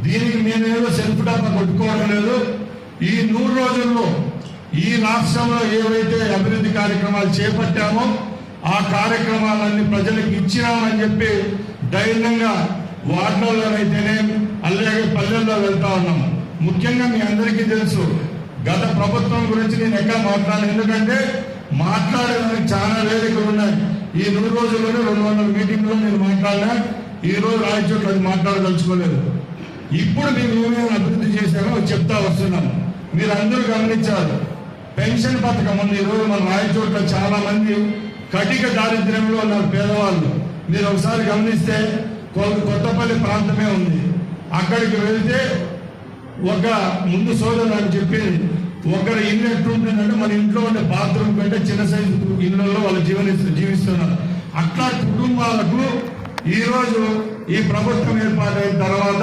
దీనికి నేనేదో self data కొట్టుకోవడం లేదు. ఈ 100 రోజుల్లో ఈ రాష్ట్రంలో ఏవైతే అభివృద్ధి కార్యక్రమాలు చేపట్టామో ఆ కార్యక్రమాలన్నీ ప్రజలకు ఇచ్చినామని చెప్పి ధైర్యంగా వార్డుల్లోనైతేనే అలాగే పల్లెల్లో వెళ్తా ఉన్నాము. ముఖ్యంగా మీ అందరికీ తెలుసు, గత ప్రభుత్వం గురించి నేను ఎక్కడ మాట్లాడను, ఎందుకంటే మాట్లాడడానికి చాలా వేదికలు ఉన్నాయి. ఈ 100 రోజుల్లోనే 200 మీటింగ్లో నేను మాట్లాడినా. ఈ రోజు రాయచోట్ల అది మాట్లాడదలుచుకోలేదు. ఇప్పుడు మేము ఏమేమి అభివృద్ధి చేశామో చెప్తా వస్తున్నాము. మీరు అందరూ గమనించారు, పెన్షన్ పథకం ఉంది. ఈరోజు మన రాయచోట్ల చాలా మంది కటిక దారిద్ర్యంలో ఉన్నారు, పేదవాళ్ళు. మీరు ఒకసారి గమనిస్తే కొత్తపల్లి ప్రాంతమే ఉంది. అక్కడికి వెళితే ఒక ముందు సోదరులు అని చెప్పి ఒకరి ఇల్లు ఎట్లుంటుందంటే మన ఇంట్లో ఉండే బాత్రూమ్ కంటే చిన్న సైజు ఇళ్లలో వాళ్ళు జీవిస్తున్నారు. అట్లా కుటుంబాలకు ఈరోజు ఈ ప్రభుత్వం ఏర్పాటైన తర్వాత